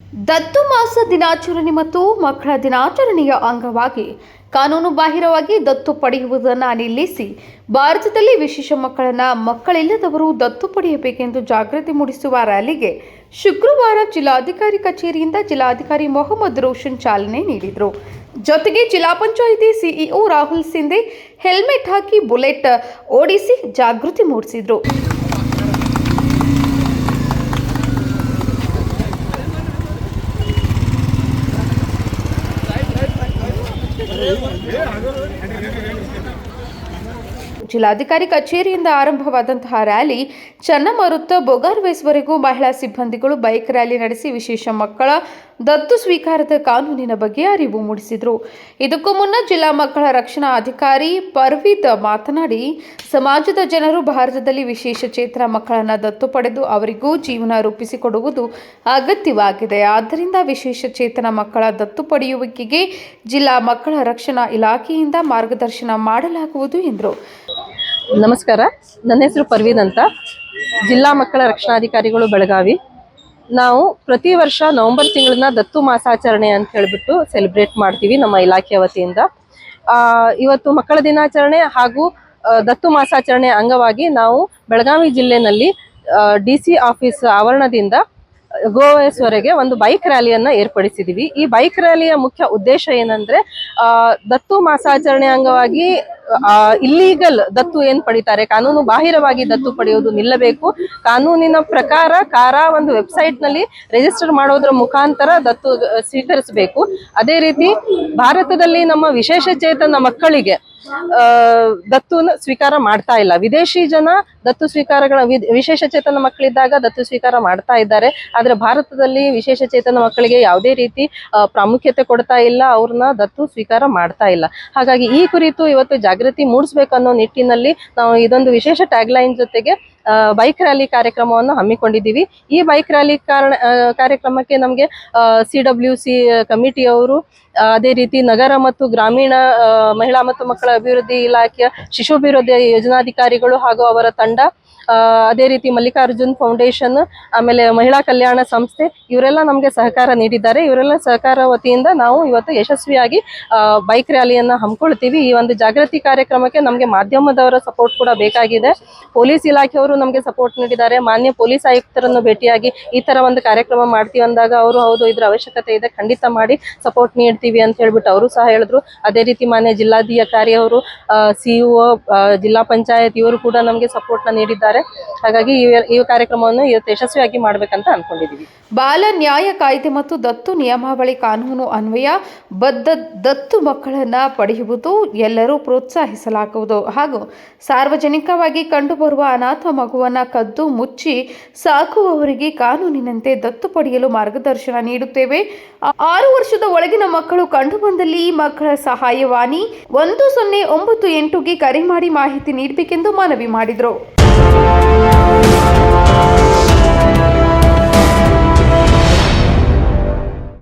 ದತ್ತು ಮಾಸ ದಿನಾಚರಣೆ ಮತ್ತು ಮಕ್ಕಳ ದಿನಾಚರಣೆಯ ಅಂಗವಾಗಿ ಕಾನೂನು ಬಾಹಿರವಾಗಿ ದತ್ತು ಪಡೆಯುವುದನ್ನು ನಿಲ್ಲಿಸಿ ಭಾರತದಲ್ಲಿ ವಿಶೇಷ ಮಕ್ಕಳಿಲ್ಲದವರು ದತ್ತು ಪಡೆಯಬೇಕೆಂದು ಜಾಗೃತಿ ಮೂಡಿಸುವ ರ್ಯಾಲಿಗೆ ಶುಕ್ರವಾರ ಜಿಲ್ಲಾಧಿಕಾರಿ ಕಚೇರಿಯಿಂದ ಜಿಲ್ಲಾಧಿಕಾರಿ ಮೊಹಮ್ಮದ್ ರೋಷನ್ ಚಾಲನೆ ನೀಡಿದರು. ಜೊತೆಗೆ ಜಿಲ್ಲಾ ಪಂಚಾಯಿತಿ ಸಿಇಒ ರಾಹುಲ್ ಸಿಂಧೆ ಹೆಲ್ಮೆಟ್ ಹಾಕಿ ಬುಲೆಟ್ ಓಡಿಸಿ ಜಾಗೃತಿ ಮೂಡಿಸಿದರು. ಜಿಲ್ಲಾಧಿಕಾರಿ ಕಚೇರಿಯಿಂದ ಆರಂಭವಾದಂತಹ ರ್ಯಾಲಿ ಚನ್ನಮರುತ್ತ ಬೊಗಾರ್ವೇಸ್ವರೆಗೂ ಮಹಿಳಾ ಸಿಬ್ಬಂದಿಗಳು ಬೈಕ್ ರ್ಯಾಲಿ ನಡೆಸಿ ವಿಶೇಷ ಮಕ್ಕಳ ದತ್ತು ಸ್ವೀಕಾರದ ಕಾನೂನಿನ ಬಗ್ಗೆ ಅರಿವು ಮೂಡಿಸಿದರು. ಇದಕ್ಕೂ ಮುನ್ನ ಜಿಲ್ಲಾ ಮಕ್ಕಳ ರಕ್ಷಣಾ ಅಧಿಕಾರಿ ಪರ್ವೀದ್ ಮಾತನಾಡಿ, ಸಮಾಜದ ಜನರು ಭಾರತದಲ್ಲಿ ವಿಶೇಷ ಚೇತನ ಮಕ್ಕಳನ್ನು ದತ್ತು ಪಡೆದು ಅವರಿಗೂ ಜೀವನ ರೂಪಿಸಿಕೊಡುವುದು ಅಗತ್ಯವಾಗಿದೆ. ಆದ್ದರಿಂದ ವಿಶೇಷ ಚೇತನ ಮಕ್ಕಳ ದತ್ತು ಪಡೆಯುವಿಕೆಗೆ ಜಿಲ್ಲಾ ಮಕ್ಕಳ ರಕ್ಷಣಾ ಇಲಾಖೆಯಿಂದ ಮಾರ್ಗದರ್ಶನ ಮಾಡಲಾಗುವುದು ಎಂದರು. ನಮಸ್ಕಾರ, ನನ್ನ ಹೆಸರು ಪರ್ವೀದ್ ಅಂತ, ಜಿಲ್ಲಾ ಮಕ್ಕಳ ರಕ್ಷಣಾಧಿಕಾರಿಗಳು ಬೆಳಗಾವಿ. ನಾವು ಪ್ರತಿ ವರ್ಷ ನವೆಂಬರ್ ತಿಂಗಳನ್ನ ದತ್ತು ಮಾಸಾಚರಣೆ ಅಂತ ಹೇಳಿಬಿಟ್ಟು ಸೆಲೆಬ್ರೇಟ್ ಮಾಡ್ತೀವಿ ನಮ್ಮ ಇಲಾಖೆಯ ವತಿಯಿಂದ. ಇವತ್ತು ಮಕ್ಕಳ ದಿನಾಚರಣೆ ಹಾಗೂ ದತ್ತು ಮಾಸಾಚರಣೆ ಅಂಗವಾಗಿ ನಾವು ಬೆಳಗಾವಿ ಜಿಲ್ಲೆನಲ್ಲಿ DC ಆಫೀಸ್ ಆವರಣದಿಂದ ಗೋವಾಸ್ವರೆಗೆ ಒಂದು ಬೈಕ್ ರ್ಯಾಲಿಯನ್ನ ಏರ್ಪಡಿಸಿದೀವಿ. ಈ ಬೈಕ್ ರ್ಯಾಲಿಯ ಮುಖ್ಯ ಉದ್ದೇಶ ಏನಂದ್ರೆ, ದತ್ತು ಮಾಸಾಚರಣೆ ಅಂಗವಾಗಿ ಇಲ್ಲೀಗಲ್ ದತ್ತು ಏನ್ ಪಡಿತಾರೆ, ಕಾನೂನು ಬಾಹಿರವಾಗಿ ದತ್ತು ಪಡೆಯುವುದು ನಿಲ್ಲಬೇಕು. ಕಾನೂನಿನ ಪ್ರಕಾರ ಒಂದು ವೆಬ್ಸೈಟ್ ನಲ್ಲಿ ರಿಜಿಸ್ಟರ್ ಮಾಡೋದ್ರ ಮುಖಾಂತರ ದತ್ತು ಸ್ವೀಕರಿಸಬೇಕು. ಅದೇ ರೀತಿ ಭಾರತದಲ್ಲಿ ನಮ್ಮ ವಿಶೇಷ ಚೇತನ ಮಕ್ಕಳಿಗೆ ದತ್ತುನ ಸ್ವೀಕಾರ ಮಾಡ್ತಾ ಇಲ್ಲ. ವಿದೇಶಿ ಜನ ದತ್ತು ಸ್ವೀಕಾರಗಳ ವಿಶೇಷ ಚೇತನ ಮಕ್ಕಳಿದ್ದಾಗ ದತ್ತು ಸ್ವೀಕಾರ ಮಾಡ್ತಾ ಇದ್ದಾರೆ. ಆದ್ರೆ ಭಾರತದಲ್ಲಿ ವಿಶೇಷ ಚೇತನ ಮಕ್ಕಳಿಗೆ ಯಾವುದೇ ರೀತಿ ಪ್ರಾಮುಖ್ಯತೆ ಕೊಡ್ತಾ ಇಲ್ಲ, ಅವ್ರನ್ನ ದತ್ತು ಸ್ವೀಕಾರ ಮಾಡ್ತಾ ಇಲ್ಲ. ಹಾಗಾಗಿ ಈ ಕುರಿತು ಇವತ್ತು ಜಾಗೃತಿ ಮೂಡಿಸ್ಬೇಕು ಅನ್ನೋ ನಿಟ್ಟಿನಲ್ಲಿ ನಾವು ಇದೊಂದು ವಿಶೇಷ ಟ್ಯಾಗ್ಲೈನ್ ಜೊತೆಗೆ ಬೈಕ್ ರ್ಯಾಲಿ ಕಾರ್ಯಕ್ರಮವನ್ನು ಹಮ್ಮಿಕೊಂಡಿದ್ದೀವಿ. ಈ ಬೈಕ್ ರ್ಯಾಲಿ ಕಾರ್ಯಕ್ರಮಕ್ಕೆ ನಮಗೆ CWC ಕಮಿಟಿಯವರು, ಅದೇ ರೀತಿ ನಗರ ಮತ್ತು ಗ್ರಾಮೀಣ ಮಹಿಳಾ ಮತ್ತು ಮಕ್ಕಳ ಅಭಿವೃದ್ಧಿ ಇಲಾಖೆಯ ಶಿಶುಭಿವೃದ್ಧಿ ಯೋಜನಾಧಿಕಾರಿಗಳು ಹಾಗೂ ಅವರ ತಂಡ, ಅದೇ ರೀತಿ ಮಲ್ಲಿಕಾರ್ಜುನ್ ಫೌಂಡೇಶನ್, ಆಮೇಲೆ ಮಹಿಳಾ ಕಲ್ಯಾಣ ಸಂಸ್ಥೆ, ಇವರೆಲ್ಲ ನಮಗೆ ಸಹಕಾರ ನೀಡಿದ್ದಾರೆ. ಇವರೆಲ್ಲ ಸಹಕಾರ ವತಿಯಿಂದ ನಾವು ಇವತ್ತು ಯಶಸ್ವಿಯಾಗಿ ಬೈಕ್ ರ್ಯಾಲಿಯನ್ನ ಹಮ್ಮಿಕೊಳ್ತೀವಿ. ಈ ಒಂದು ಜಾಗೃತಿ ಕಾರ್ಯಕ್ರಮಕ್ಕೆ ನಮಗೆ ಮಾಧ್ಯಮದವರ ಸಪೋರ್ಟ್ ಕೂಡ ಬೇಕಾಗಿದೆ. ಪೊಲೀಸ್ ಇಲಾಖೆಯವರು ನಮಗೆ ಸಪೋರ್ಟ್ ನೀಡಿದ್ದಾರೆ. ಮಾನ್ಯ ಪೊಲೀಸ್ ಆಯುಕ್ತರನ್ನು ಭೇಟಿಯಾಗಿ ಈ ತರ ಒಂದು ಕಾರ್ಯಕ್ರಮ ಮಾಡ್ತೀವಿ ಅಂದಾಗ ಅವರು ಹೌದು ಇದ್ರ ಅವಶ್ಯಕತೆ ಇದೆ, ಖಂಡಿತ ಮಾಡಿ ಸಪೋರ್ಟ್ ನೀಡ್ತೀವಿ ಅಂತ ಹೇಳ್ಬಿಟ್ಟು ಅವರು ಸಹ ಹೇಳಿದ್ರು. ಅದೇ ರೀತಿ ಮಾನ್ಯ ಜಿಲ್ಲಾಧಿಕಾರಿ ಅವರು, CEO, ಜಿಲ್ಲಾ ಪಂಚಾಯತ್ ಇವರು ಕೂಡ ನಮಗೆ ಸಪೋರ್ಟ್ ನ ನೀಡಿದ್ದಾರೆ. ಹಾಗಾಗಿ ಈ ಕಾರ್ಯಕ್ರಮವನ್ನು ಯಶಸ್ವಿಯಾಗಿ ಮಾಡ್ಬೇಕಂತ ಅನ್ಕೊಂಡಿದೀವಿ. ಬಾಲ ನ್ಯಾಯ ಕಾಯ್ದೆ ಮತ್ತು ದತ್ತು ನಿಯಮಾವಳಿ ಕಾನೂನು ಅನ್ವಯ ಬದ್ಧ ದತ್ತು ಮಕ್ಕಳನ್ನ ಪಡೆಯುವುದು ಎಲ್ಲರೂ ಪ್ರೋತ್ಸಾಹಿಸಲಾಗುವುದು ಹಾಗೂ ಸಾರ್ವಜನಿಕವಾಗಿ ಕಂಡುಬರುವ ಅನಾಥ ಮಗುವನ್ನ ಕದ್ದು ಮುಚ್ಚಿ ಸಾಕುವವರಿಗೆ ಕಾನೂನಿನಂತೆ ದತ್ತು ಪಡೆಯಲು ಮಾರ್ಗದರ್ಶನ ನೀಡುತ್ತೇವೆ. 6 ವರ್ಷದ ಒಳಗಿನ ಮಕ್ಕಳು ಕಂಡುಬಂದಲ್ಲಿ ಮಕ್ಕಳ ಸಹಾಯವಾಣಿ 1098ಗೆ ಕರೆ ಮಾಡಿ ಮಾಹಿತಿ ನೀಡಬೇಕೆಂದು ಮನವಿ ಮಾಡಿದರು.